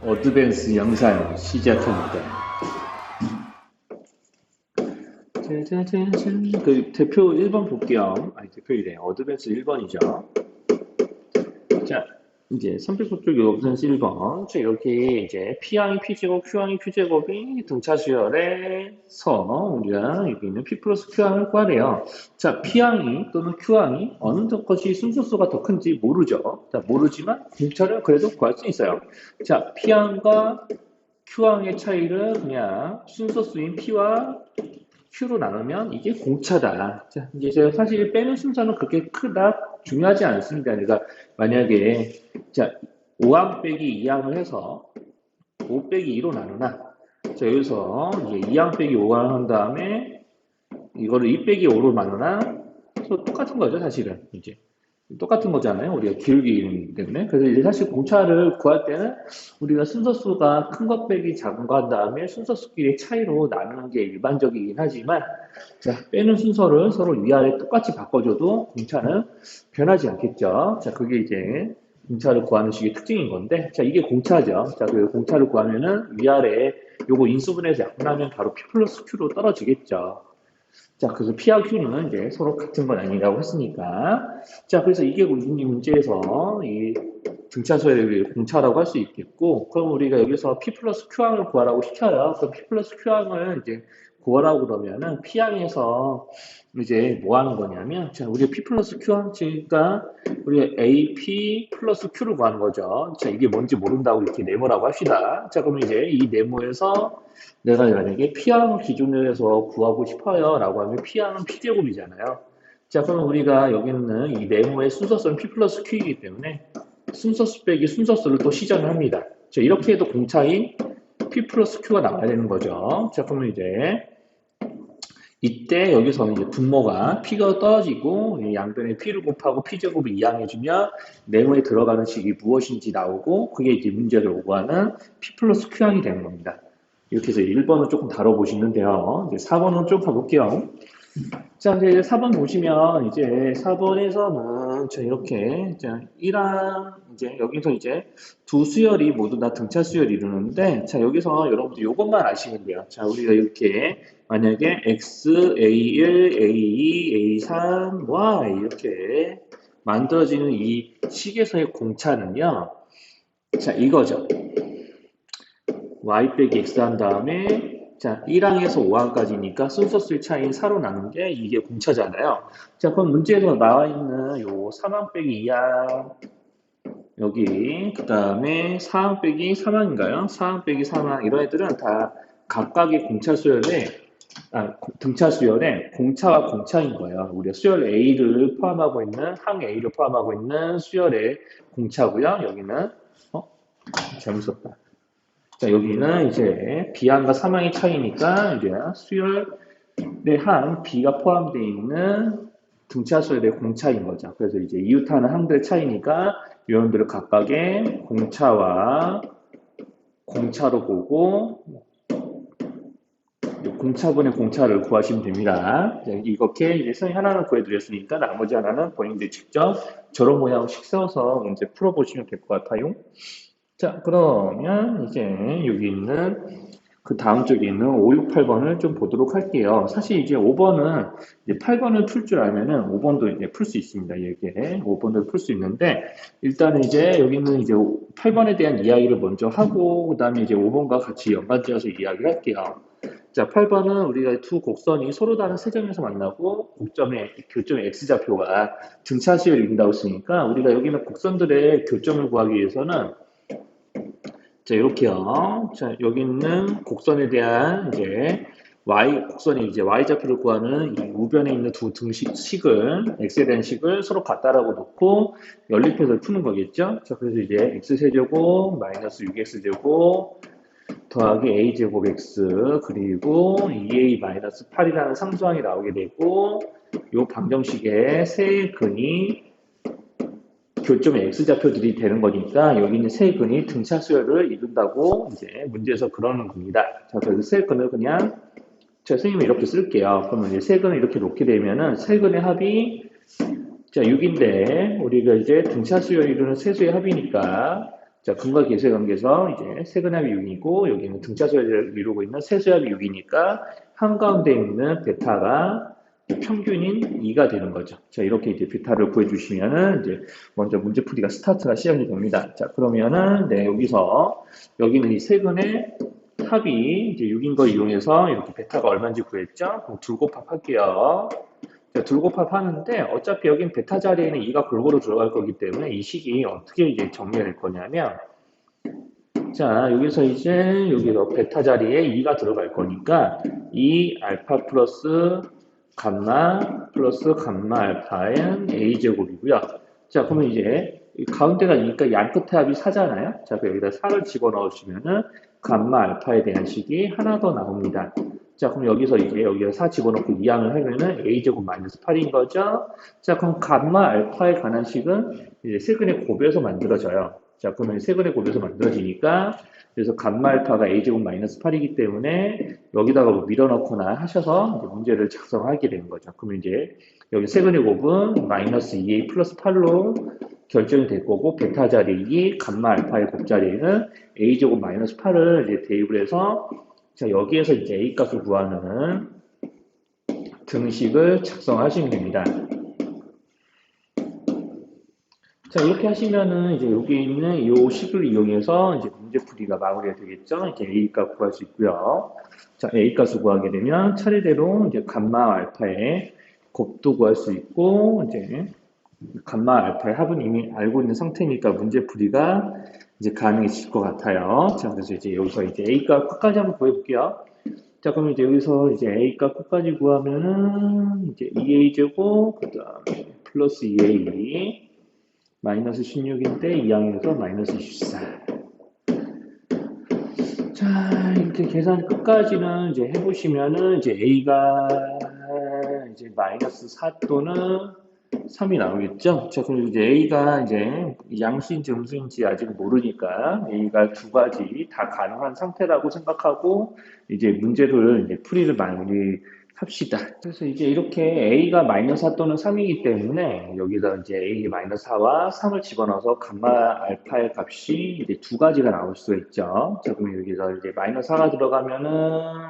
어드밴스 영상 시작합니다. 짜자자잔. 그 대표 1번 볼게요. 아니, 대표이래. 어드밴스 1번이죠. 자, 이제 309쪽 어드밴스 1번. 자, 이렇게 이제 P항이 P제곱, Q항이 Q제곱이 등차 수열에서 우리가 여기 있는 P 플러스 Q항을 구하래요. 자, P항이 또는 Q항이 어느 것이 순서수가 더 큰지 모르죠. 자, 모르지만 공차를 그래도 구할 수 있어요. 자, P항과 Q항의 차이를 그냥 순서수인 P와 Q로 나누면 이게 공차다. 자, 이제 사실 빼는 순서는 그렇게 크다, 중요하지 않습니다. 그러니까 만약에 자 5항 빼기 2항을 해서 5 빼기 2로 나누나, 자 여기서 이제 2항 빼기 5항 한 다음에 이거를 2 빼기 5로 나누나, 똑같은 거죠 사실은. 이제 똑같은 거잖아요. 우리가 기울기 때문에. 그래서 이제 사실 공차를 구할 때는 우리가 순서수가 큰 것 빼기 작은 거 한 다음에 순서수끼리 차이로 나누는 게 일반적이긴 하지만, 자, 빼는 순서를 서로 위아래 똑같이 바꿔줘도 공차는 변하지 않겠죠. 자, 그게 이제 공차를 구하는 식의 특징인 건데, 자, 이게 공차죠. 자, 그 공차를 구하면은 위아래 요거 인수분해서 약분하면 바로 P 플러스 Q로 떨어지겠죠. 자, 그래서 P와 Q는 이제 서로 같은 건 아니라고 했으니까. 자, 그래서 이게 이 문제에서 이 등차수의 공차라고 할 수 있겠고, 그럼 우리가 여기서 P 플러스 Q항을 구하라고 시켜요. 그럼 P 플러스 Q항을 이제 구하라고 그러면은 P항에서 이제 뭐 하는 거냐면, 자, 우리가 P 플러스 Q항치니까 우리가 AP 플러스 Q를 구하는 거죠. 자, 이게 뭔지 모른다고 이렇게 네모라고 합시다. 자, 그러면 이제 이 네모에서 내가 만약에 P항을 기준으로 해서 구하고 싶어요 라고 하면 P항은 P제곱이잖아요. 자, 그럼 우리가 여기는 이 네모의 순서수는 P 플러스 Q이기 때문에 순서수 빼기 순서수를 또 시전을 합니다. 자, 이렇게 해도 공차인 P 플러스 Q가 나와야 되는 거죠. 자, 그러면 이제 이때 여기서 이제 분모가 P가 떨어지고 양변에 P를 곱하고 P제곱을 이항해주면 네모에 들어가는 식이 무엇인지 나오고, 그게 이제 문제를 오고하는 P 플러스 Q항이 되는 겁니다. 이렇게 해서 1번은 조금 다뤄보시는데요. 이제 4번은 좀 가볼게요. 자, 이제 4번 보시면 이제 4번에서는 자, 이렇게 자, 1항 이제 여기서 이제 두 수열이 모두 다 등차 수열을 이루는데, 자, 여기서 여러분들 이것만 아시면 돼요. 자, 우리가 이렇게 만약에 x, a1, a2, a3, y 이렇게 만들어지는 이 식에서의 공차는요. 자, 이거죠. y 빼기 x 한 다음에 자 1항에서 5항까지니까 순서수의 차이인 4로 나눈 게 이게 공차잖아요. 자, 그럼 문제에서 나와 있는 요 3항 빼기 2항 여기, 그 다음에 4항 빼기 3항인가요? 4항 빼기 3항 이런 애들은 다 각각의 공차 수열에 등차 수열에 공차와 공차인 거예요. 우리가 수열 A를 포함하고 있는 항 A를 포함하고 있는 수열의 공차고요. 여기는 잘못 썼다. 자, 여기는 이제 B항과 3항의 차이니까 이제 수열의 항 B가 포함되어 있는 등차 수열의 공차인 거죠. 그래서 이제 이웃하는 항들 차이니까 요원들을 각각의 공차와 공차로 보고 공차분의 공차를 구하시면 됩니다. 이렇게 이제 선생님 하나는 구해드렸으니까 나머지 하나는 본인들이 직접 저런 모양식 세워서 문제 풀어보시면 될 것 같아요. 자, 그러면 이제 여기 있는 그 다음 쪽에 있는 5, 6, 8번을 좀 보도록 할게요. 사실 이제 5번은 이제 8번을 풀 줄 알면은 5번도 이제 풀 수 있습니다. 이게 5번도 풀 수 있는데, 일단은 이제 여기는 이제 8번에 대한 이야기를 먼저 하고, 그 다음에 이제 5번과 같이 연관지어서 이야기를 할게요. 자, 8번은 우리가 두 곡선이 서로 다른 세 점에서 만나고 교점의 x좌표가 등차수열을 이룬다고 했으니까, 우리가 여기는 곡선들의 교점을 구하기 위해서는 자, 이렇게요. 자, 여기 있는 곡선에 대한 이제 곡선이 이제 y좌표를 구하는 이 우변에 있는 두 등식을, x에 대한 식을 서로 같다라고 놓고 연립해서 푸는 거겠죠. 자, 그래서 이제 x세제곱 마이너스 6x제곱 더하기 a제곱 x 그리고 2a 마이너스 8이라는 상수항이 나오게 되고, 이 방정식의 세 근이 교점의 x좌표들이 되는 거니까 여기 있는 세 근이 등차 수열을 이룬다고 이제 문제에서 그러는 겁니다. 자, 그래서 세 근을 그냥 선생님이 이렇게 쓸게요. 그러면 이제 세 근을 이렇게 놓게 되면은 세 근의 합이 자 6인데 우리가 이제 등차 수열을 이루는 세수의 합이니까 자, 근과 계수의 관계에서 이제 세근압이 6이고 여기는 등차수를 이루고 있는 세수압이 6이니까 한가운데 있는 베타가 평균인 2가 되는 거죠. 자, 이렇게 이제 베타를 구해주시면은 이제 먼저 문제풀이가 스타트가 시작이 됩니다. 자, 그러면은 네, 여기서 여기는 이 세근의 합이 이제 6인 거 이용해서 이렇게 베타가 얼마인지 구했죠? 그럼 둘곱합 할게요. 자, 둘곱합 하는데 어차피 여긴 베타 자리에는 2가 골고루 들어갈 거기 때문에 이 식이 어떻게 이제 정리될 거냐면 자, 여기서 이제 여기서 베타 자리에 2가 들어갈 거니까 2 알파 플러스 감마 알파엔 a제곱이고요. 자, 그러면 이제 가운데가 2니까 양 끝에 합이 4잖아요. 자, 그럼 여기다 4를 집어넣으시면은 감마 알파에 대한 식이 하나 더 나옵니다. 자, 그럼 여기서 이제 여기다 4 집어넣고 2양을 하면은 a제곱 마이너스 8인 거죠. 자, 그럼 감마 알파에 관한 식은 이제 세근의 곱에서 만들어져요. 자, 그러면 세근의 곱에서 만들어지니까 그래서 감마 알파가 a제곱 마이너스 8이기 때문에 여기다가 뭐 밀어넣거나 하셔서 이제 문제를 작성하게 되는 거죠. 그러면 이제 여기 세근의 곱은 마이너스 2a 플러스 8로 결정이 될 거고 베타 자리이 감마 알파의 곱 자리에는 a제곱 마이너스 8을 이제 대입을 해서 자, 여기에서 이제 a 값을 구하는 등식을 작성하시면 됩니다. 자, 이렇게 하시면은 이제 여기 있는 이 식을 이용해서 이제 문제풀이가 마무리가 되겠죠. 이제 A 값 구할 수 있고요. 자, A 값을 구하게 되면 차례대로 이제 감마 알파의 곱도 구할 수 있고, 이제 감마 알파의 합은 이미 알고 있는 상태니까 문제풀이가 이제 가능해질 것 같아요. 자, 그래서 이제 여기서 이제 A 값 끝까지 한번 구해볼게요. 자, 그럼 이제 여기서 이제 A 값 끝까지 구하면은 이제 2A 제곱, 그 다음에 플러스 2A, 마이너스 16인데 2항에서 마이너스 24. 자, 이렇게 계산 끝까지는 이제 해보시면은 이제 A가 이제 마이너스 4 또는 3이 나오겠죠? 자, 그럼 이제 A가 이제 양수인지 음수인지 아직 모르니까 A가 두 가지 다 가능한 상태라고 생각하고 이제 문제를 이제 풀이를 많이 합시다. 그래서 이제 이렇게 A가 마이너스 4 또는 3이기 때문에 여기다 이제 A 마이너스 4와 3을 집어넣어서 감마 알파의 값이 이제 두 가지가 나올 수가 있죠. 자, 그러면 여기서 이제 마이너스 4가 들어가면은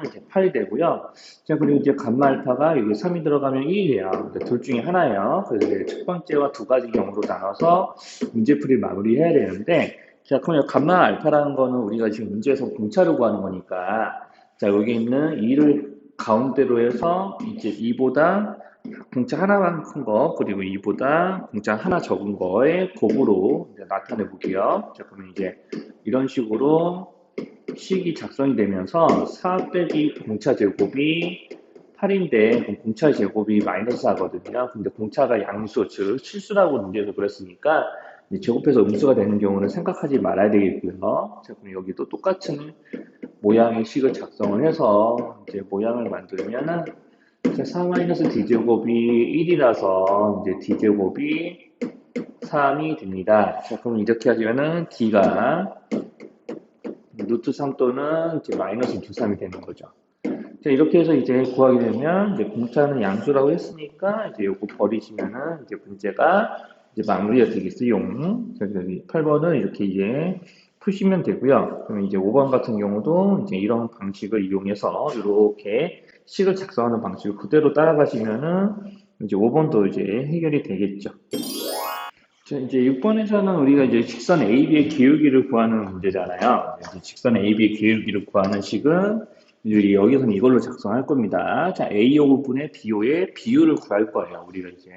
이제 8이 되고요. 자, 그리고 이제 감마 알파가 여기 3이 들어가면 1이에요. 그러니까 둘 중에 하나예요. 그래서 이제 첫 번째와 두 가지 경우로 나눠서 문제풀이 마무리해야 되는데, 자, 그러면 감마 알파라는 거는 우리가 지금 문제에서 공차를 구하는 거니까, 자, 여기 있는 2를 가운데로 해서 이제 2보다 공차 하나만 큰 거, 그리고 2보다 공차 하나 적은 거의 곱으로 나타내 볼게요. 자, 그러면 이제 이런 식으로 식이 작성이 되면서 4 빼기 공차 제곱이 8인데 그럼 공차 제곱이 마이너스 4거든요. 근데 공차가 양수, 즉 실수라고 문제에서 그랬으니까 제곱해서 음수가 되는 경우는 생각하지 말아야 되겠고요. 자, 그럼 여기도 똑같은 모양의 식을 작성을 해서 이제 모양을 만들면은 4-d제곱이 1이라서 이제 d제곱이 3이 됩니다. 자, 그럼 이렇게 하시면은 d가 루트 3 또는 이제 마이너스 루트 3이 되는 거죠. 자, 이렇게 해서 이제 구하게 되면 이제 공차는 양수라고 했으니까 이제 요거 버리시면은 이제 문제가 이제 마무리가 되겠어요. 여기 8번은 이렇게 이제 푸시면 되고요. 그럼 이제 5번 같은 경우도 이제 이런 방식을 이용해서 이렇게 식을 작성하는 방식을 그대로 따라가시면은 이제 5번도 이제 해결이 되겠죠. 자, 이제 6번에서는 우리가 이제 직선 AB의 기울기를 구하는 문제잖아요. 직선 AB의 기울기를 구하는 식은 이제 여기서는 이걸로 작성할 겁니다. 자, AO 부분의 BO의 비율을 구할 거예요. 우리가 이제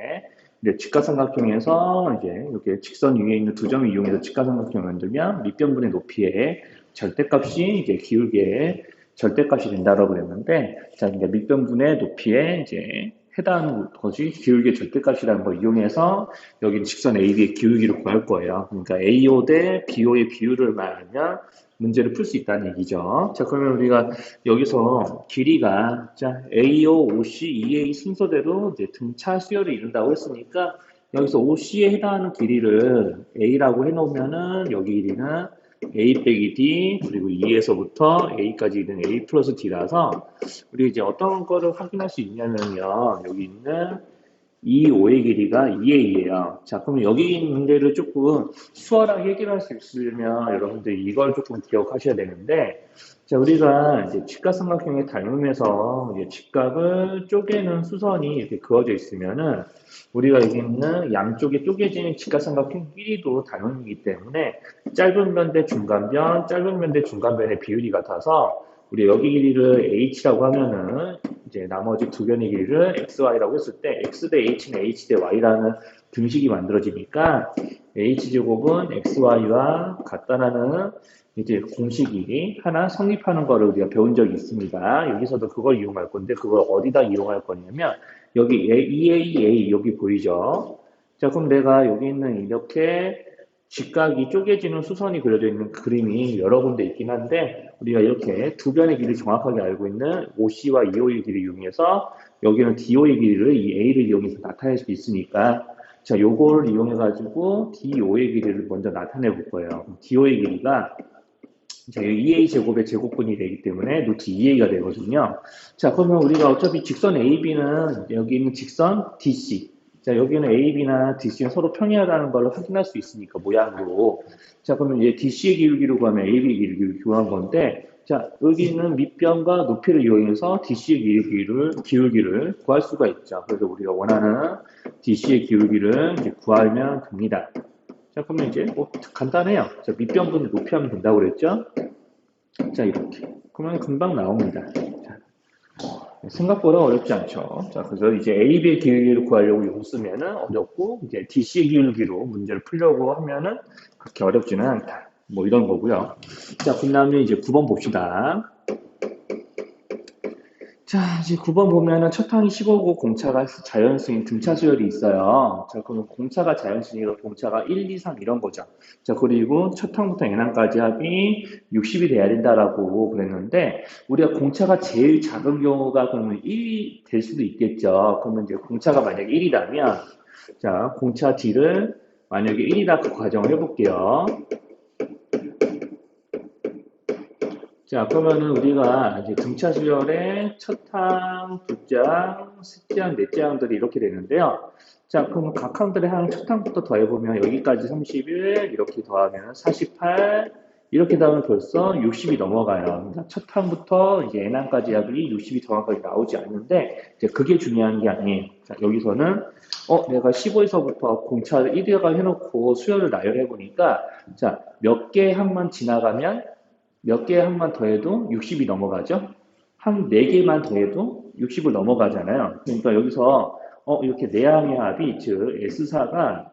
직각삼각형에서 이제 이렇게 직선 위에 있는 두 점을 이용해서 직각삼각형을 만들면 밑변분의 높이의 절대값이 이제 기울기의 절대값이 된다고 그랬는데, 자, 이제 밑변분의 높이에 이제 해당하는 것이 기울기의 절대값이라는 걸 이용해서 여기 직선 AB의 기울기를 구할 거예요. 그러니까 AO 대 BO의 비율을 말하면 문제를 풀 수 있다는 얘기죠. 자, 그러면 우리가 여기서 길이가 자 AO, OC, EA 순서대로 이제 등차 수열을 이룬다고 했으니까 여기서 OC에 해당하는 길이를 A라고 해놓으면은 여기 길이는 A 빼기 D 그리고 E에서부터 A까지 있는 A 플러스 D라서 우리 이제 어떤 거를 확인할 수 있냐면요. 여기 있는 이 5의 길이가 2A예요. 자, 그럼 여기 문제를 조금 수월하게 해결할 수 있으면 여러분들 이걸 조금 기억하셔야 되는데, 자, 우리가 이제 직각삼각형의 닮음에서 이제 직각을 쪼개는 수선이 이렇게 그어져 있으면은 우리가 여기 있는 양쪽에 쪼개지는 직각삼각형 길이도 닮음이기 때문에 짧은 변 대 중간변, 짧은 변 대 중간변의 비율이 같아서 우리 여기 길이를 h라고 하면은 이제 나머지 두 변의 길이를 xy라고 했을 때 x 대 h는 h 대 y라는 등식이 만들어지니까 h제곱은 xy와 같다라는 이제 공식이 하나 성립하는 거를 우리가 배운 적이 있습니다. 여기서도 그걸 이용할 건데 그걸 어디다 이용할 거냐면 여기 EAA 여기 보이죠? 자, 그럼 내가 여기 있는 이렇게 직각이 쪼개지는 수선이 그려져 있는 그림이 여러 군데 있긴 한데 우리가 이렇게 두 변의 길이를 정확하게 알고 있는 OC와 EO의 길이를 이용해서 여기는 DO의 길이를 이 A를 이용해서 나타낼 수 있으니까 자, 요거를 이용해 가지고 DO의 길이를 먼저 나타내 볼 거예요. DO의 길이가 자, 2A 제곱의 제곱분이 되기 때문에 루트 2A가 되거든요. 자, 그러면 우리가 어차피 직선 AB는 여기 있는 직선 DC. 자, 여기는 AB나 DC는 서로 평행하다는 걸 확인할 수 있으니까 모양으로. 자, 그러면 이제 DC의 기울기로 구하면 AB 기울기를 구한 건데, 자, 여기는 밑변과 높이를 이용해서 DC의 기울기를 구할 수가 있죠. 그래서 우리가 원하는 DC의 기울기를 이제 구하면 됩니다. 자, 그러면 이제 간단해요. 자, 밑변분을 높이하면 된다고 그랬죠? 자, 이렇게. 그러면 금방 나옵니다. 자, 생각보다 어렵지 않죠. 자, 그래서 이제 AB의 기울기를 구하려고 이거 쓰면은 어렵고, 이제 DC의 기울기로 문제를 풀려고 하면은 그렇게 어렵지는 않다. 뭐 이런 거고요. 자, 그 다음에 이제 9번 봅시다. 자, 이제 9번 보면은 첫 항이 15고 공차가 자연수인 등차 수열이 있어요. 자, 그러면 공차가 자연수니까 공차가 1, 2, 3 이런 거죠. 자, 그리고 첫 항부터 n항까지 합이 60이 돼야 된다라고 그랬는데 우리가 공차가 제일 작은 경우가 그러면 1이 될 수도 있겠죠. 그러면 이제 공차가 만약에 1이라면 자, 공차 D를 만약에 1이다 그 과정을 해볼게요. 자, 그러면은 우리가 이제 등차 수열의 첫 항, 두 장, 셋째 항, 넷째 항들이 이렇게 되는데요. 자, 그럼 각 항들의 항 첫 항부터 더해보면 여기까지 31, 이렇게 더하면 48, 이렇게 더하면 벌써 60이 넘어가요. 그러니까 첫 항부터 이제 n항까지 합이 60이 정확하게 나오지 않는데, 이제 그게 중요한 게 아니에요. 자, 여기서는, 내가 15에서부터 공차를 1을 해놓고 수열을 나열해보니까, 자, 몇 개의 항만 지나가면 몇 개의 항만 더해도 60이 넘어가죠? 한 4개만 더해도 60을 넘어가잖아요. 그러니까 여기서 이렇게 내항의 합이 즉 S사가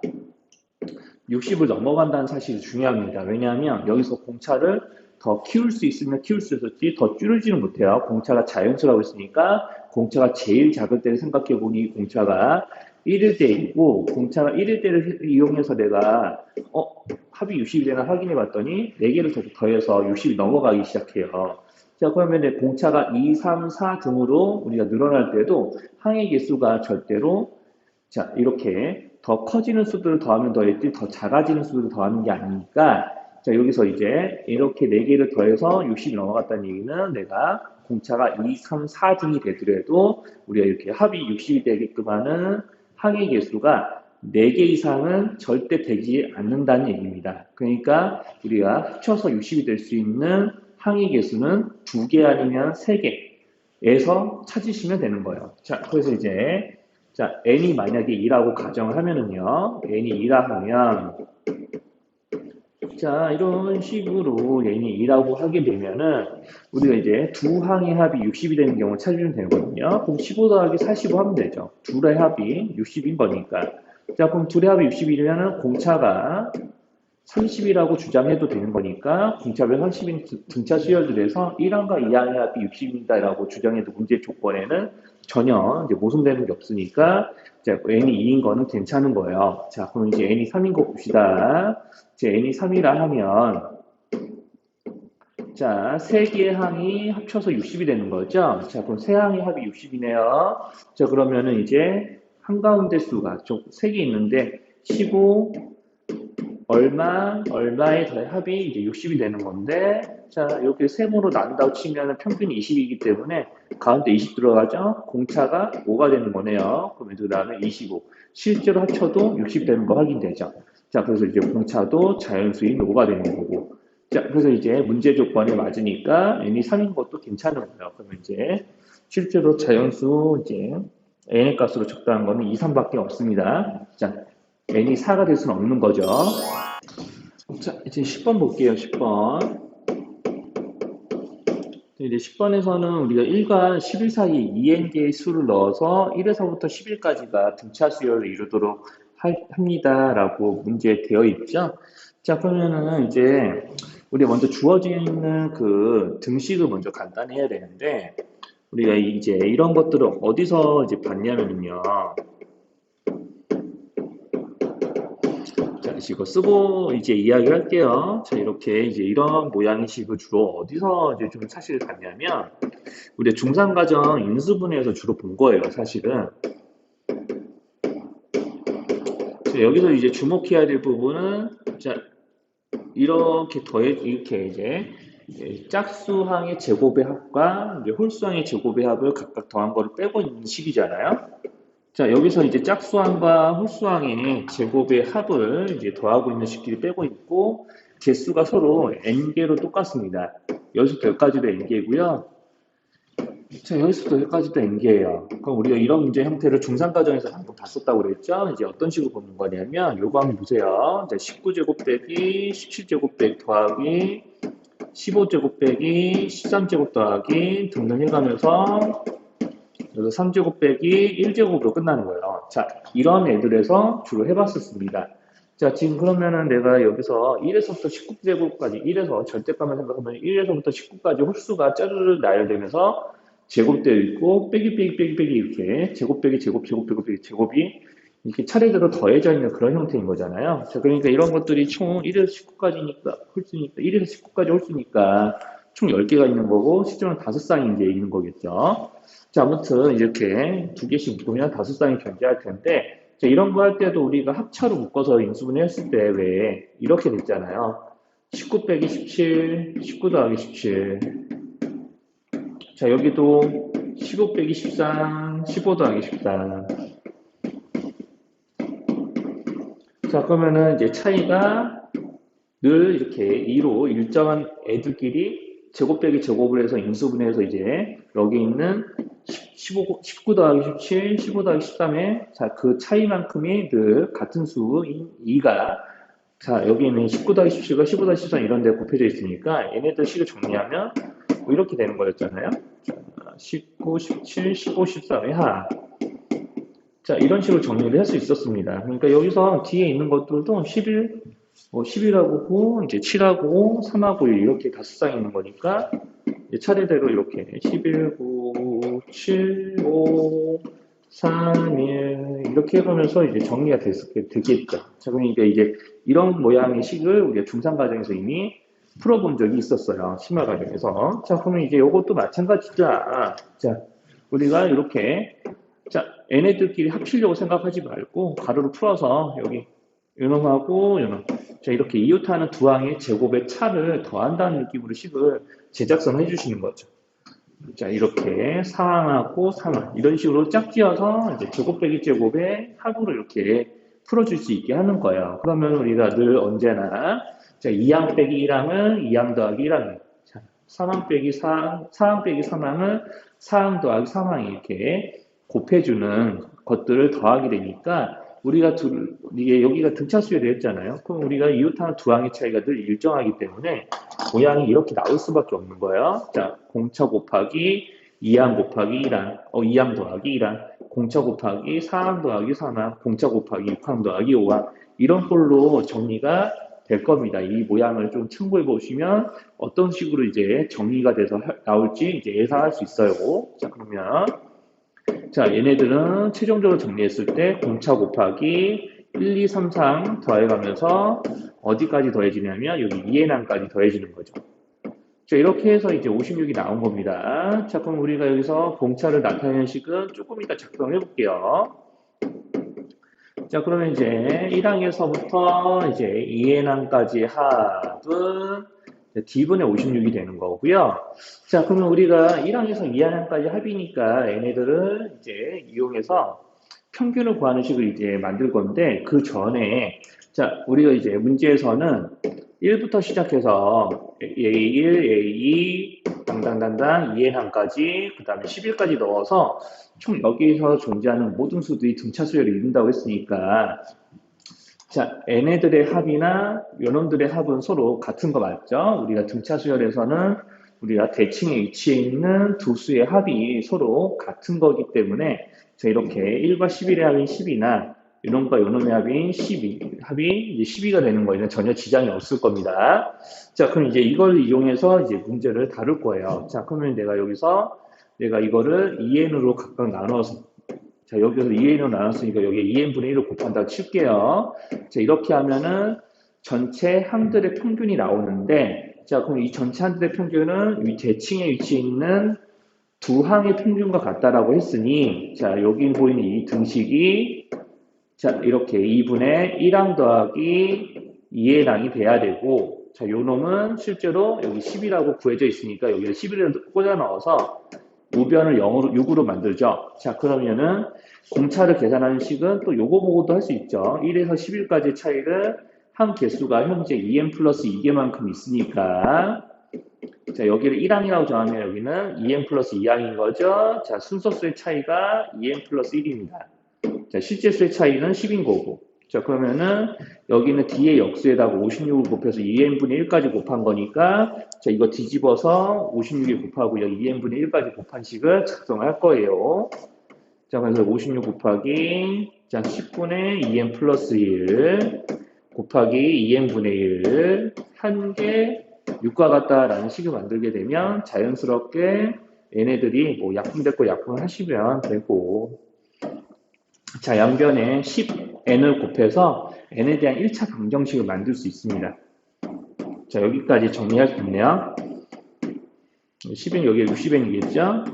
60을 넘어간다는 사실이 중요합니다. 왜냐하면 여기서 공차를 더 키울 수 있으면 키울 수 있었지 더 줄이지는 못해요. 공차가 자연수라고 했으니까 공차가 제일 작을 때를 생각해 보니 공차가 1일 때이고 공차가 1일 때를 이용해서 내가 합이 60이 되나 확인해 봤더니 4개를 더해서 60이 넘어가기 시작해요. 자, 그러면 공차가 2, 3, 4 등으로 우리가 늘어날 때도 항의 개수가 절대로 자, 이렇게 더 커지는 수들을 더하면 더했지 더 작아지는 수들을 더하는 게 아니니까 자, 여기서 이제 이렇게 4개를 더해서 60이 넘어갔다는 얘기는 내가 공차가 2, 3, 4 등이 되더라도 우리가 이렇게 합이 60이 되게끔 하는 항의 개수가 4개 이상은 절대 되지 않는다는 얘기입니다. 그러니까 우리가 합쳐서 60이 될 수 있는 항의 개수는 2개 아니면 3개에서 찾으시면 되는 거예요. 자, 그래서 이제 자, n이 만약에 2라고 가정을 하면은요. n이 2라 하면 자, 이런 식으로 n이 2라고 하게 되면은 우리가 이제 두 항의 합이 60이 되는 경우를 찾으면 되거든요. 그럼 15 더하기 45 하면 되죠. 둘의 합이 60인 거니까. 자, 그럼 둘의 합이 60이면은 공차가 30이라고 주장해도 되는 거니까 공차별 30인 등차 수열들에서 1항과 2항의 합이 60이다라고 주장해도 문제 조건에는 전혀 이제 모순되는 게 없으니까 이제 n이 2인 거는 괜찮은 거예요. 자, 그럼 이제 n이 3인 거 봅시다. 이제 n이 3이라 하면 자, 3개의 항이 합쳐서 60이 되는 거죠. 자, 그럼 3항의 합이 60이네요. 자, 그러면은 이제 한가운데 수가 좀 3개 있는데 15, 얼마의 합이 이제 60이 되는 건데, 자, 이렇게 세모로 나눈다고 치면 평균이 20이기 때문에 가운데 20 들어가죠? 공차가 5가 되는 거네요. 그러면 그 다음에 25. 실제로 합쳐도 60 되는 거 확인되죠? 자, 그래서 이제 공차도 자연수인 5가 되는 거고. 자, 그래서 이제 문제 조건에 맞으니까 n이 3인 것도 괜찮은 거예요. 그러면 이제 실제로 자연수 이제 n의 값으로 적당한 거는 2, 3밖에 없습니다. 자, n이 4가 될 수는 없는 거죠. 자, 이제 10번 볼게요. 10번. 이제 10번에서는 우리가 1과 11 사이 2n개의 수를 넣어서 1에서부터 11까지가 등차 수열을 이루도록 합니다라고 문제에 되어 있죠. 자, 그러면은 이제 우리가 먼저 주어져 있는 그 등식을 먼저 간단히 해야 되는데, 우리가 이제 이런 것들을 어디서 이제 봤냐면요. 자, 이거 쓰고 이제 이야기를 할게요. 자, 이렇게 이제 이런 모양의 식을 주로 어디서 이제 좀 사실 봤냐면, 우리 중상가정 인수분해에서 주로 본 거예요, 사실은. 자, 여기서 이제 주목해야 될 부분은, 자, 이렇게 이제 짝수항의 제곱의 합과 이제 홀수항의 제곱의 합을 각각 더한 거를 빼고 있는 식이잖아요. 자, 여기서 이제 짝수항과 홀수항의 제곱의 합을 이제 더하고 있는 식끼리 빼고 있고, 개수가 서로 n개로 똑같습니다. 여기서부터 여기까지도 n개고요. 자, 여기서부터 여기까지도 n개예요. 그럼 우리가 이런 문제 형태를 중상가정에서 방금 봤었다고 그랬죠? 이제 어떤 식으로 보는 거냐면, 요거 한번 보세요. 자, 19제곱 빼기 17제곱 빼기 더하기 15제곱 빼기 13제곱 더하기 등등 해가면서 그래서 3제곱 빼기 1제곱으로 끝나는 거예요. 자, 이런 애들에서 주로 해봤었습니다. 자, 지금 그러면은 내가 여기서 1에서부터 19제곱까지, 1에서 절대값만 생각하면 1에서부터 19까지 홀수가 짜르르 나열되면서 제곱되어 있고, 빼기 이렇게 제곱 빼기 제곱 빼기 제곱이 이렇게 차례대로 더해져 있는 그런 형태인 거잖아요. 자, 그러니까 이런 것들이 총 1에서 19까지니까 홀수니까, 1에서 19까지 홀수니까 총 10개가 있는 거고, 실제로는 5쌍이 이제 있는 거겠죠. 자, 아무튼 이렇게 2개씩 묶으면 5쌍이 존재할 텐데, 자, 이런 거 할 때도 우리가 합차로 묶어서 인수분해 했을 때 왜 이렇게 됐잖아요. 19 빼기 17, 19 더하기 17. 자, 여기도 15 빼기 13, 15 더하기 13. 자, 그러면은 이제 차이가 늘 이렇게 2로 일정한 애들끼리 제곱 빼기 제곱을 해서 인수분해해서 이제 여기 있는 19 더하기 17, 15 더하기 13의 자, 그 차이만큼이 늘 같은 수인 2가 자, 여기 있는 19 더하기 17과 15 더하기 13 이런 데 곱해져 있으니까 얘네들 식을 정리하면 뭐 이렇게 되는 거였잖아요. 자, 19, 17, 15, 13의 합. 자, 이런 식으로 정리를 할 수 있었습니다. 그러니까 여기서 뒤에 있는 것들도 11, 10이라고, 이제 7하고, 3하고 이렇게 5쌍이 있는 거니까, 차례대로 이렇게 11, 9, 7, 5, 3, 1, 이렇게 해보면서 이제 정리가 되겠죠. 자, 그러니까 이제 이런 모양의 식을 우리가 중상과정에서 이미 풀어본 적이 있었어요. 심화과정에서. 자, 그러면 이제 이것도 마찬가지다. 자, 우리가 이렇게, 자, 얘네들끼리 합치려고 생각하지 말고, 가로로 풀어서 여기, 요놈하고 요놈. 자, 이렇게 이웃하는 두 항의 제곱의 차를 더한다는 느낌으로 식을 제작성을 해주시는 거죠. 자, 이렇게 4항하고 3항. 이런 식으로 짝지어서 이제 제곱 빼기 제곱의 합으로 이렇게 풀어줄 수 있게 하는 거예요. 그러면 우리가 늘 언제나, 자, 2항 빼기 1항은 2항 더하기 1항. 자, 3항 빼기 4항 빼기 3항은 4항 더하기 3항 이렇게 곱해주는 것들을 더하게 되니까 우리가 이게 여기가 등차수열이 했잖아요. 그럼 우리가 이웃하는 두 항의 차이가 늘 일정하기 때문에 모양이 이렇게 나올 수밖에 없는 거예요. 자, 공차 곱하기 2항 곱하기 1항, 2항 더하기 1항, 공차 곱하기 4항 더하기 3항, 공차 곱하기 6항 더하기 5항 이런 꼴로 정리가 될 겁니다. 이 모양을 좀 참고해 보시면 어떤 식으로 이제 정리가 돼서 나올지 이제 예상할 수 있어요. 자, 그러면 자, 얘네들은 최종적으로 정리했을 때 공차 곱하기 1, 2, 3, 4 더해가면서 어디까지 더해지냐면 여기 2n항까지 더해지는 거죠. 자, 이렇게 해서 이제 56이 나온 겁니다. 자, 그럼 우리가 여기서 공차를 나타내는 식은 조금 이따 작성해 볼게요. 자, 그러면 이제 1항에서부터 이제 2n항까지 합은 D분의 56이 되는 거고요. 자, 그러면 우리가 1항에서 2항까지 합이니까 얘네들을 이제 이용해서 평균을 구하는 식을 이제 만들 건데, 그 전에, 자, 우리가 이제 문제에서는 1부터 시작해서 A1, A2, 당당당당 2n항까지, 그 다음에 11까지 넣어서 총 여기서 존재하는 모든 수들이 등차 수열을 이룬다고 했으니까, 자, 얘네들의 합이나 요놈들의 합은 서로 같은 거 맞죠? 우리가 등차 수열에서는 우리가 대칭에 위치해 있는 두 수의 합이 서로 같은 거기 때문에 자, 이렇게 1과 11의 합인 10이나 요놈과 요놈의 합인 12, 합이 이제 12가 되는 거에는 전혀 지장이 없을 겁니다. 자, 그럼 이제 이걸 이용해서 이제 문제를 다룰 거예요. 자, 그러면 내가 이거를 2n으로 각각 나눠서 자, 여기서 2n으로 나눴으니까 여기에 2n분의 1을 곱한다고 칠게요. 자, 이렇게 하면은 전체 항들의 평균이 나오는데, 자, 그럼 이 전체 항들의 평균은 이 대칭에 위치해 있는 두 항의 평균과 같다라고 했으니, 자, 여기 보이는 이 등식이, 자, 이렇게 2분의 1항 더하기 2n항이 돼야 되고, 자, 요 놈은 실제로 여기 10이라고 구해져 있으니까 여기를 11을 꽂아 넣어서 우변을 0으로, 6으로 만들죠. 자, 그러면은 공차를 계산하는 식은 또 요거 보고도 할 수 있죠. 1에서 11까지의 차이를 한 개수가 현재 2n 플러스 2개만큼 있으니까 자, 여기를 1항이라고 정하면 여기는 2n 플러스 2항인 거죠. 자, 순서수의 차이가 2n 플러스 1입니다. 자, 실제수의 차이는 10인 거고. 자, 그러면은 여기는 D의 역수에다가 56을 곱해서 2n분의 1까지 곱한 거니까 자, 이거 뒤집어서 56에 곱하고 여기 2n분의 1까지 곱한 식을 작성할 거예요. 자, 그래서 56 곱하기 자, 10분의 2n 플러스 1 곱하기 2n분의 1 한 개 6과 같다라는 식을 만들게 되면 자연스럽게 얘네들이 뭐 약분됐고 약분을 하시면 되고 자, 양변에 10n을 곱해서 n에 대한 1차 방정식을 만들 수 있습니다. 자, 여기까지 정리할 수 있네요. 10n 여기에 60n이겠죠?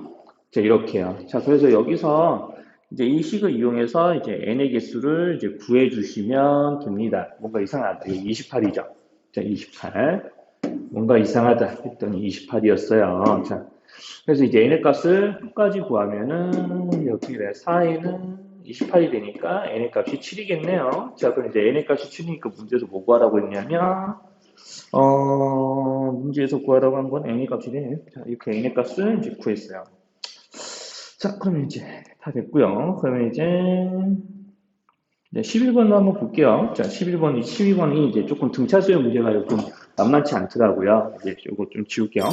자, 이렇게요. 자, 그래서 여기서 이제 이 식을 이용해서 이제 n의 개수를 이제 구해 주시면 됩니다. 뭔가 이상하다. 이게 28이죠. 자, 28. 뭔가 이상하다 했더니 28이었어요. 자, 그래서 이제 n의 값을 끝까지 구하면은 여기 4n은 28이 되니까 n의 값이 7이겠네요. 자, 그럼 이제 n의 값이 7이니까 문제에서 뭐 구하라고 했냐면 문제에서 구하라고 한 건 n의 값이네. 자, 이렇게 n의 값을 이제 구했어요. 자, 그럼 이제 다 됐고요. 그러면 이제 11번도 한번 볼게요. 자, 12번이 이제 조금 등차수열 문제가 조금 만만치 않더라고요. 이제 이거 좀 지울게요.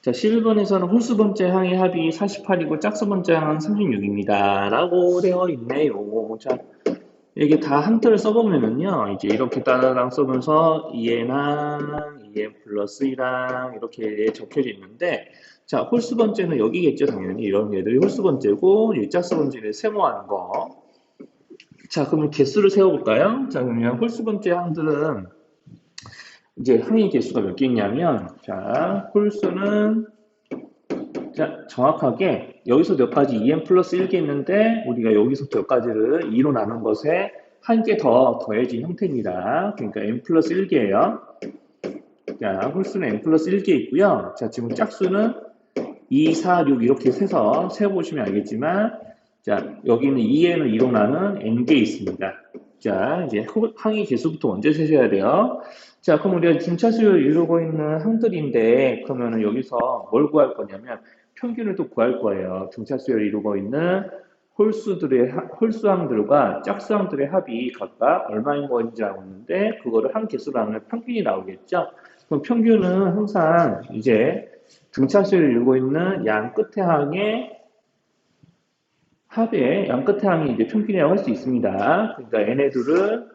자, 11번에서는 홀수 번째 항의 합이 48이고 짝수 번째 항은 36입니다. 라고 되어 있네요. 자, 이게 다 항들을 써보면은요, 이제 이렇게 따라랑 써면서 2n항, 2n 플러스 1항 이렇게 적혀져 있는데, 자, 홀수 번째는 여기겠죠, 당연히. 이런 애들이 홀수 번째고, 이 짝수 번째를 세모하는 거. 자, 그러면 개수를 세워볼까요? 자, 그러면 홀수 번째 항들은 이제 항의 개수가 몇 개 있냐면, 자, 홀수는, 자, 정확하게 여기서 몇 가지 2n 플러스 1개 있는데, 우리가 여기서 몇 가지를 2로 나눈 것에 한 개 더 더해진 형태입니다. 그러니까 n 플러스 1개예요. 자, 홀수는 n 플러스 1개 있고요. 자, 지금 짝수는 2, 4, 6 이렇게 세서 세어보시면 알겠지만, 자, 여기는 2n을 2로 나눈 n개 있습니다. 자, 이제 항의 개수부터 먼저 세셔야 돼요. 자, 그럼 우리가 등차수를 이루고 있는 항들인데, 그러면은 여기서 뭘 구할 거냐면, 평균을 또 구할 거예요. 등차수를 이루고 있는 홀수항들과 짝수항들의 합이 각각 얼마인 건지 알고 있는데, 그거를 한 개수로 하면 평균이 나오겠죠? 그럼 평균은 항상 이제 등차수를 이루고 있는 양 끝의 항의 합의 양 끝의 항이 이제 평균이라고 할 수 있습니다. 그러니까 얘네들을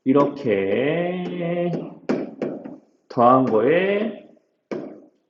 이렇게 더한 거에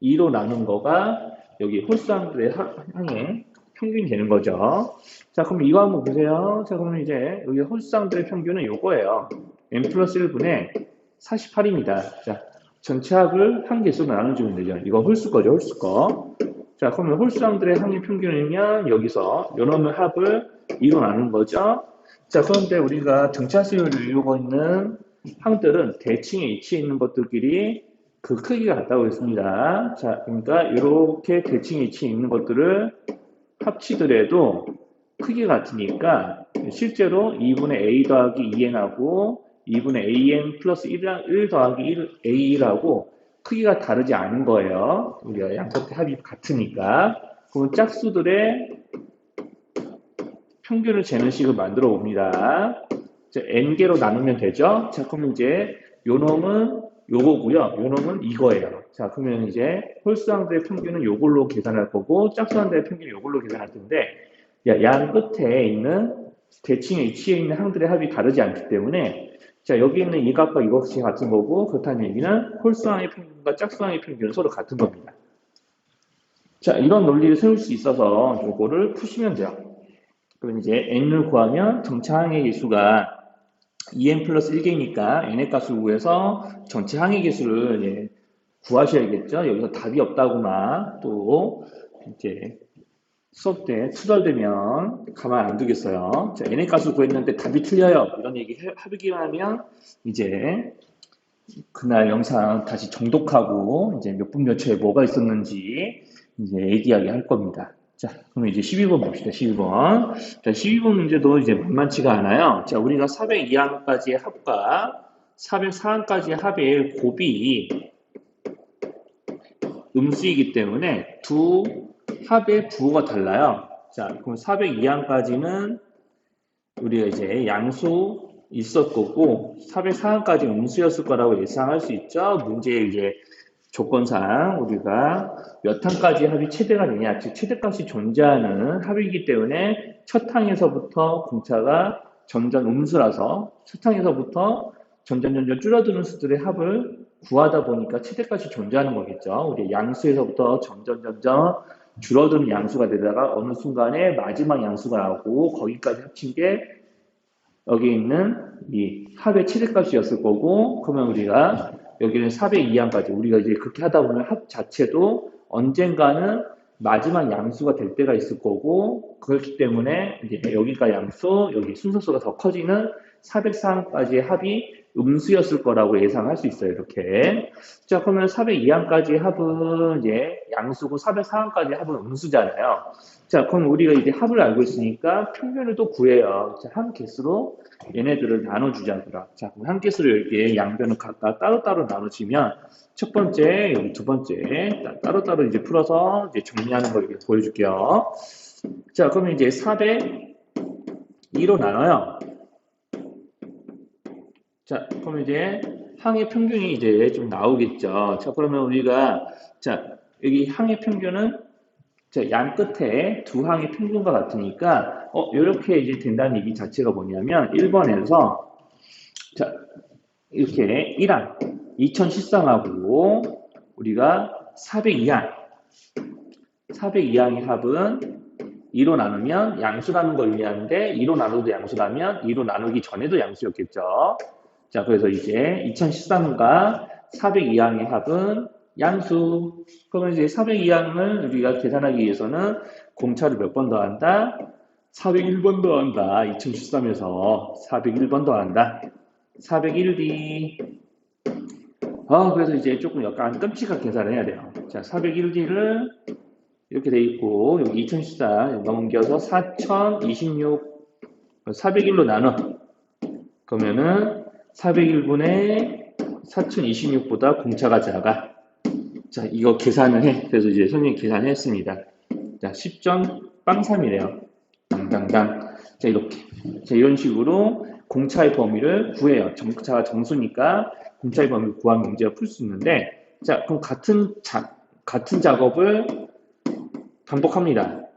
2로 나눈 거가 여기 홀수항들의 항의 평균이 되는 거죠. 자, 그럼 이거 한번 보세요. 자, 그러면 이제 여기 홀수항들의 평균은 요거예요. n 플러스 1분의 48입니다. 자, 전체 합을 한 개수로 나눠주면 되죠. 이거 홀수 거죠, 홀수 거. 자, 그러면 홀수항들의 항의 평균이면 여기서 요놈의 합을 2로 나눈 거죠. 자, 그런데 우리가 등차수열을 이루고 있는 항들은 대칭에 위치해 있는 것들끼리 그 크기가 같다고 했습니다. 자, 그러니까 이렇게 대칭에 위치해 있는 것들을 합치더라도 크기가 같으니까 실제로 2분의 a 더하기 2n하고 2분의 an 플러스 1 더하기 1a라고 크기가 다르지 않은 거예요. 우리가 양끝의 합이 같으니까. 그럼 짝수들의 평균을 재는 식을 만들어 봅니다. 자, n개로 나누면 되죠? 자, 그럼 이제 요 놈은 요거고요. 요 놈은 이거예요. 자, 그러면 이제 홀수항들의 평균은 요걸로 계산할 거고 짝수항들의 평균은 요걸로 계산할 텐데 양 끝에 있는 대칭에 위치해 있는 항들의 합이 다르지 않기 때문에 자, 여기 있는 이 값과 이 값이 같은 거고 그렇다는 얘기는 홀수항의 평균과 짝수항의 평균은 서로 같은 겁니다. 자, 이런 논리를 세울 수 있어서 요거를 푸시면 돼요. 그럼 이제 n을 구하면 전체 항의 개수가 2n 플러스 1개니까 n의 값을 구해서 전체 항의 개수를 구하셔야겠죠. 여기서 답이 없다고만 또 이제 수업 때 투덜대면 가만 안 두겠어요. 자, n의 값을 구했는데 답이 틀려요. 이런 얘기 하기만 하면 이제 그날 영상 다시 정독하고 이제 몇 분 몇 초에 뭐가 있었는지 이제 얘기하게 할 겁니다. 자, 그럼 이제 12번 봅시다. 12번. 자, 12번 문제도 이제 만만치가 않아요. 자, 우리가 402항까지의 합과 404항까지의 합의 곱이 음수이기 때문에 두 합의 부호가 달라요. 자, 그럼 402항까지는 우리가 이제 양수 있을 거고 404항까지 음수였을 거라고 예상할 수 있죠. 문제의 이제 조건상 우리가 몇 항까지 합이 최대가 되냐, 즉 최대값이 존재하는 합이기 때문에 첫 항에서부터 공차가 점점 음수라서 첫 항에서부터 점점 줄어드는 수들의 합을 구하다 보니까 최대값이 존재하는 거겠죠. 우리 양수에서부터 점점 줄어드는 양수가 되다가 어느 순간에 마지막 양수가 나오고 거기까지 합친 게 여기 있는 이 합의 최대값이었을 거고 그러면 우리가 여기는 402항까지 우리가 이제 그렇게 하다 보면 합 자체도 언젠가는 마지막 양수가 될 때가 있을 거고 그렇기 때문에 이제 여기가 양수 여기 순서수가 더 커지는 404항까지의 합이 음수였을 거라고 예상할 수 있어요. 이렇게. 자, 그러면 402항까지의 합은 이제 양수고 404항까지의 합은 음수잖아요. 자, 그럼 우리가 이제 합을 알고 있으니까 평균을 또 구해요. 자, 한 개수로 얘네들을 나눠주자더라. 자, 그럼 한 개수를 이렇게 양변을 각각 따로따로 나눠주면 첫 번째, 여기 두 번째 따로따로 이제 풀어서 이제 정리하는 걸 이렇게 보여줄게요. 자, 그러면 이제 402로 나눠요. 자, 그럼 이제 항의 평균이 이제 좀 나오겠죠. 자, 그러면 우리가 자, 여기 항의 평균은 자, 양 끝에 두 항의 평균과 같으니까 이렇게 이제 된다는 얘기 자체가 뭐냐면 1번에서 자, 이렇게 1항 2013하고 우리가 402항 402항의 합은 2로 나누면 양수라는 걸 의미하는데 2로 나눠도 양수라면 2로 나누기 전에도 양수였겠죠. 자, 그래서 이제 2013과 402항의 합은 양수. 그러면 이제 402항을 우리가 계산하기 위해서는 공차를 몇 번 더한다? 401번 더한다. 2013에서 401번 더한다. 401D. 그래서 이제 조금 약간 끔찍한 계산을 해야 돼요. 자, 401D를 이렇게 돼 있고, 여기 2014 넘겨서 4026, 401로 나눠. 그러면은 401분의 4026보다 공차가 작아. 자, 이거 계산을 해. 그래서 이제 선생님이 계산했습니다. 자, 10점 빵3이래요. 당당당. 자, 이렇게. 자, 이런 식으로 공차의 범위를 구해요. 공차가 정수니까 공차의 범위를 구하면 문제가 풀 수 있는데, 자, 그럼 같은 작업을 반복합니다.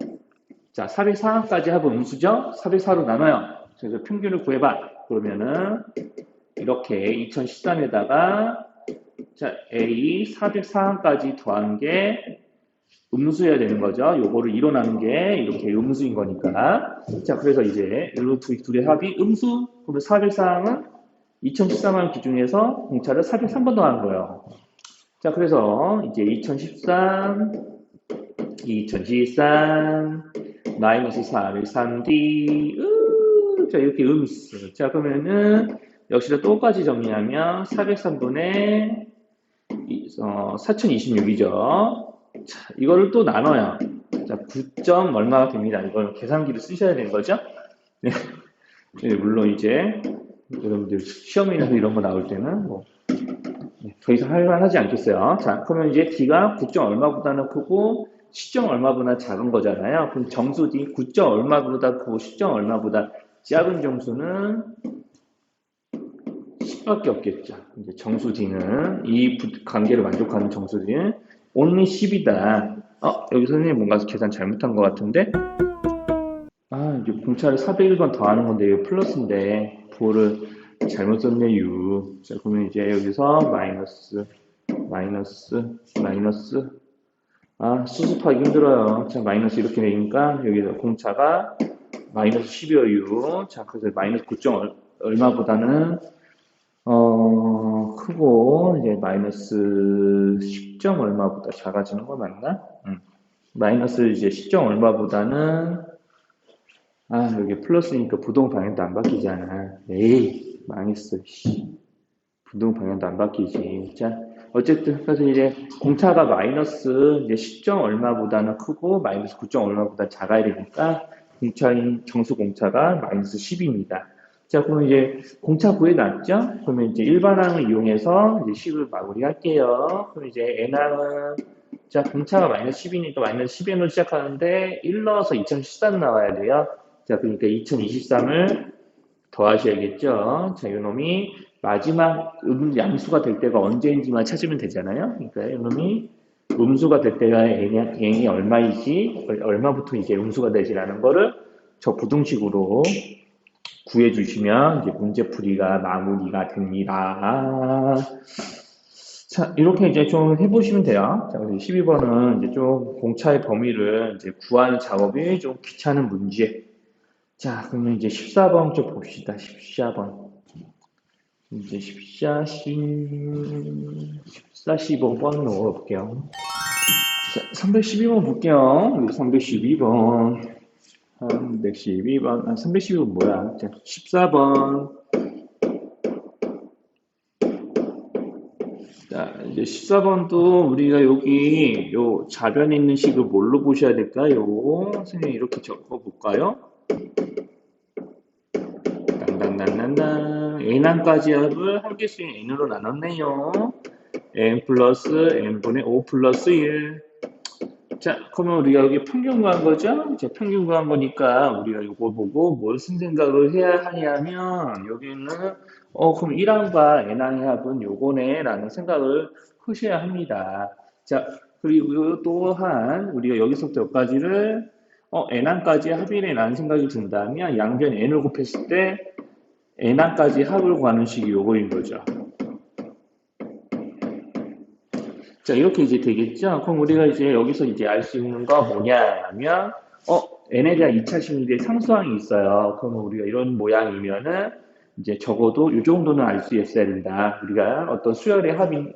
자, 404까지 합은 음수죠? 404로 나눠요. 그래서 평균을 구해봐. 그러면은, 이렇게 2013에다가 자, A 404항까지 더한 게 음수여야 되는 거죠. 요거를 2로 나눈 게 이렇게 음수인 거니까. 자, 그래서 이제 이 둘의 합이 음수. 그러면 404항은 2013항 기준에서 공차를 403번 더하는 거예요. 자, 그래서 이제 2013 마이너스 413D 자, 이렇게 음수. 자, 그러면은 역시나 똑같이 정리하면 403분의 4026이죠. 자, 이거를 또 나눠요. 자, 9점 얼마가 됩니다. 이걸 계산기를 쓰셔야 되는 거죠. 네. 물론 이제 여러분들 시험이나 이런 거 나올 때는 뭐 더 이상 할만하지 않겠어요. 자, 그러면 이제 D가 9점 얼마보다는 크고 10점 얼마보다 작은 거잖아요. 그럼 정수 D 9점 얼마보다 크고 10점 얼마보다 작은 정수는 10밖에 없겠죠. 이제 정수 D는 이 관계를 만족하는 정수 D는 only 10이다. 여기 선생님 뭔가 계산 잘못한 것 같은데? 이제 공차를 401번 더하는 건데 이거 플러스인데 부호를 잘못 썼네요. 자, 그러면 이제 여기서 마이너스 수습하기 힘들어요. 자, 마이너스 이렇게 되니까 여기서 공차가 마이너스 10이에요. 자, 그래서 마이너스 9점 얼마보다는 크고 이제 마이너스 10점 얼마보다 작아지는 거 맞나? 마이너스 이제 10점 얼마보다는 여기 플러스니까 부동 방향도 안 바뀌잖아. 에이, 망했어. 부동 방향도 안 바뀌지. 자, 어쨌든 그래서 이제 공차가 마이너스 이제 10점 얼마보다는 크고 마이너스 9점 얼마보다 작아야 되니까 공차인 정수 공차가 마이너스 10입니다. 자, 그럼 이제 공차 구해놨죠? 그러면 이제 일반항을 이용해서 이제 식을 마무리할게요. 그럼 이제 n항은 자, 공차가 마이너스 10이니까 마이너스 10n으로 시작하는데 1 넣어서 2013 나와야 돼요. 자, 그러니까 2023을 더하셔야겠죠. 자, 이놈이 마지막 양수가 될 때가 언제인지만 찾으면 되잖아요. 그러니까 이놈이 음수가 될 때가 n이 얼마이지, 얼마부터 이제 음수가 되지라는 거를 저 부등식으로 구해주시면 이제 문제풀이가 마무리가 됩니다. 자, 이렇게 이제 좀 해보시면 돼요. 자, 12번은 이제 좀 공차의 범위를 이제 구하는 작업이 좀 귀찮은 문제. 자, 그러면 이제 14번 좀 봅시다. 14번. 이제 15번 넣어볼게요. 자, 312번 볼게요. 312번. 312번 뭐야? 자, 14번. 자, 이제 14번도 우리가 여기 요 좌변에 있는 식을 뭘로 보셔야 될까요? 선생님 이렇게 적어볼까요? n항까지 합을 합계수인 n으로 나눴네요. n 플러스 n분의 5 플러스 1. 자, 그러면 우리가 여기 평균 구한 거죠? 이제 평균 구한 거니까 우리가 이거 보고 무슨 생각을 해야 하냐면 여기는 그럼 1항과 n항의 합은 요거네 라는 생각을 하셔야 합니다. 자, 그리고 또한 우리가 여기서부터 여기까지를 n항까지 합이네 라는 생각이 든다면 양변 n을 곱했을 때 n항까지 합을 구하는 식이 요거인 거죠. 자, 이렇게 이제 되겠죠? 그럼 우리가 이제 여기서 이제 알 수 있는 거 뭐냐 하면, n에 대한 2차 심리의 상수항이 있어요. 그러면 우리가 이런 모양이면은, 이제 적어도 이 정도는 알 수 있어야 된다. 우리가 어떤 수열의 합인,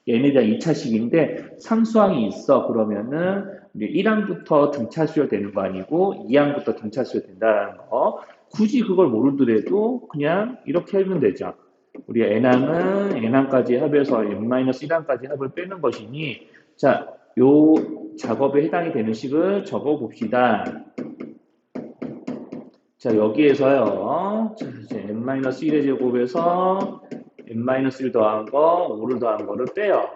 n에 대한 2차식인데, 상수항이 있어. 그러면은, 우리 1항부터 등차 수열되는 거 아니고, 2항부터 등차 수열된다는 거. 굳이 그걸 모르더라도, 그냥 이렇게 하면 되죠. 우리가 n항은 n항까지 합해서 n-1항까지 합을 빼는 것이니 자, 요 작업에 해당이 되는 식을 적어 봅시다. 자, 여기에서요. 자, 이제 n-1의 제곱에서 n-1 더한 거, 5를 더한 거를 빼요.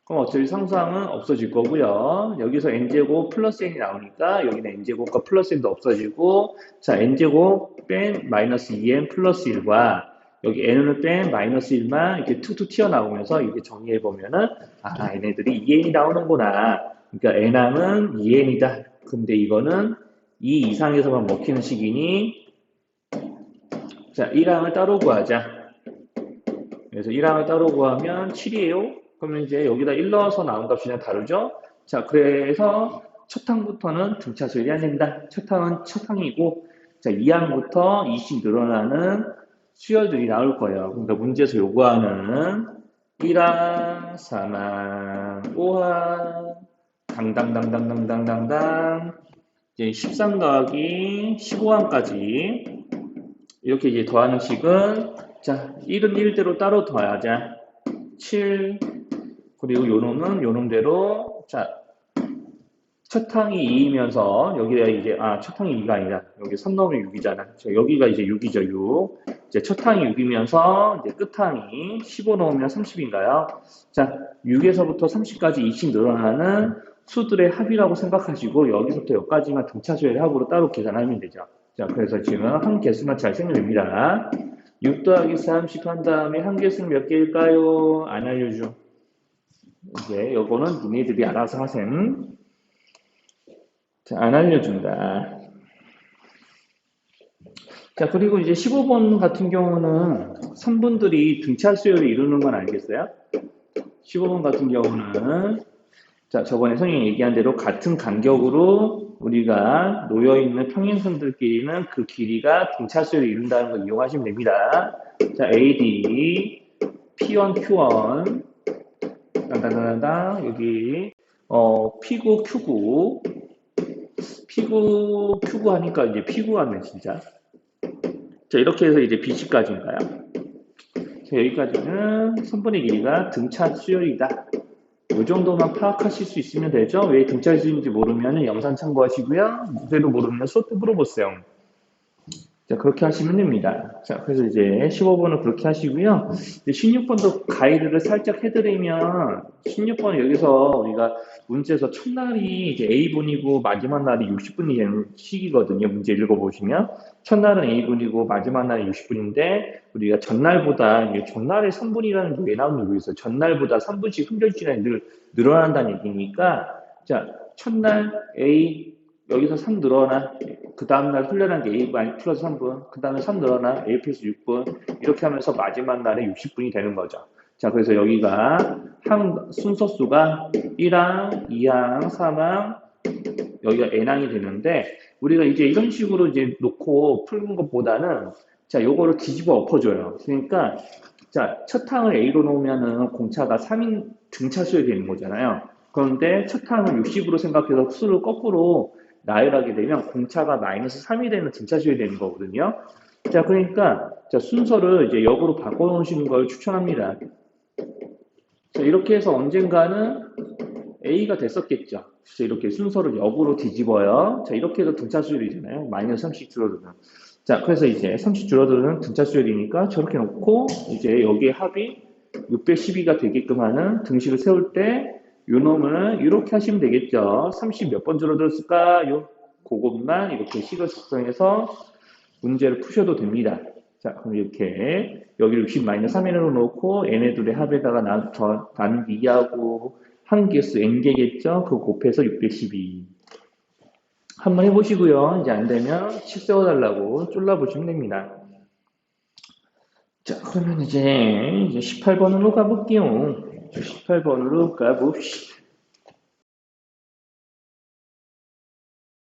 그럼 어차피 상수항은 없어질 거고요. 여기서 n제곱 플러스 n이 나오니까 여기는 n제곱과 플러스 n도 없어지고 자, n제곱 뺀 마이너스 2n 플러스 1과 여기 n을 뺀 마이너스 1만 이렇게 툭툭 튀어나오면서 이렇게 정리해보면은 얘네들이 2n이 나오는구나. 그러니까 n항은 2n이다. 근데 이거는 2 이상에서만 먹히는 식이니 자, 1항을 따로 구하자. 그래서 1항을 따로 구하면 7이에요. 그러면 이제 여기다 1 넣어서 나온 값이랑 다르죠? 자, 그래서 첫 항부터는 등차 수열이 된다. 첫 항은 첫 항이고 자, 2항부터 20 늘어나는 수열들이 나올 거예요. 그러니까 문제에서 요구하는 1항, 3항, 5항, 당당당당당당당당 이제 13 더하기 15항까지 이렇게 이제 더하는 식은, 자, 1은 1대로 따로 더하자. 7, 그리고 요놈은 요놈대로, 자, 첫 항이 2이면서, 여기가 이제, 첫 항이 2가 아니라, 여기 선 넘으면 6이잖아. 여기가 이제 6이죠, 6. 이제 첫 항이 6이면서, 이제 끝 항이 15 넣으면 30인가요? 자, 6에서부터 30까지 2씩 늘어나는 수들의 합이라고 생각하시고, 여기서부터 여기까지만 등차수의 합으로 따로 계산하면 되죠. 자, 그래서 지금 한 개수만 잘 생각됩니다. 6 더하기 30 한 다음에 한 개수는 몇 개일까요? 안 알려줘. 이제 요거는 니네들이 알아서 하셈. 자, 안 알려준다. 자, 그리고 이제 15번 같은 경우는 선분들이 등차 수열을 이루는 건 알겠어요? 15번 같은 경우는, 자, 저번에 선생님이 얘기한 대로 같은 간격으로 우리가 놓여있는 평행선들끼리는 그 길이가 등차 수열을 이룬다는 걸 이용하시면 됩니다. 자, AD, P1, Q1, 땅땅땅땅, 여기, P9, Q9, P9, Q9 하니까 이제 P9 하네, 진짜. 자, 이렇게 해서 이제 BC까지인가요? 자, 여기까지는 선분의 길이가 등차 수열이다. 이 정도만 파악하실 수 있으면 되죠? 왜 등차 수열인지 모르면 영상 참고하시고요. 문제도 모르면 수업 때 물어보세요. 자, 그렇게 하시면 됩니다. 자, 그래서 이제 15번은 그렇게 하시고요. 이제 16번도 가이드를 살짝 해드리면, 16번은 여기서 우리가 문제에서 첫날이 이제 A분이고 마지막 날이 60분이 되는 시기거든요. 문제 읽어보시면. 첫날은 A분이고 마지막 날이 60분인데, 우리가 전날보다, 전날에 3분이라는 게 왜 나오는지 모르겠어요. 전날보다 3분씩 흔들지나 늘어난다는 얘기니까, 자, 첫날 A, 여기서 3 늘어나, 그 다음날 훈련한 게 A 플러스 3분, 그 다음에 3 늘어나 A 플러스 6분, 이렇게 하면서 마지막 날에 60분이 되는 거죠. 자, 그래서 여기가 순서수가 1항, 2항, 3항, 여기가 N항이 되는데, 우리가 이제 이런 식으로 이제 놓고 푸는 것보다는, 자, 요거를 뒤집어 엎어줘요. 그러니까, 자, 첫 항을 A로 놓으면은 공차가 3인 등차수에 되는 거잖아요. 그런데 첫 항을 60으로 생각해서 수를 거꾸로 나열하게 되면 공차가 마이너스 3이 되는 등차수에 되는 거거든요. 자, 그러니까 자, 순서를 이제 역으로 바꿔놓으시는 걸 추천합니다. 자, 이렇게 해서 언젠가는 A가 됐었겠죠. 그래서 이렇게 순서를 역으로 뒤집어요. 자, 이렇게 해서 등차 수열이잖아요. 마이너스 30 줄어드는. 자, 그래서 이제 30 줄어드는 등차 수열이니까 저렇게 놓고 이제 여기에 합이 612가 되게끔 하는 등식을 세울 때 요 놈을 이렇게 하시면 되겠죠. 30 몇 번 줄어들었을까요? 그것만 이렇게 식을 작성해서 문제를 푸셔도 됩니다. 자, 그럼 이렇게 여기를 60 마이너스 3n으로 놓고 n의 둘의 합에다가 나누기 2하고 한 개수 n개겠죠? 그거 곱해서 612. 한번 해보시고요. 이제 안 되면 식 세워달라고 쫄라보시면 됩니다. 자, 그러면 이제 18번으로 가볼게요. 18번으로 가봅시다.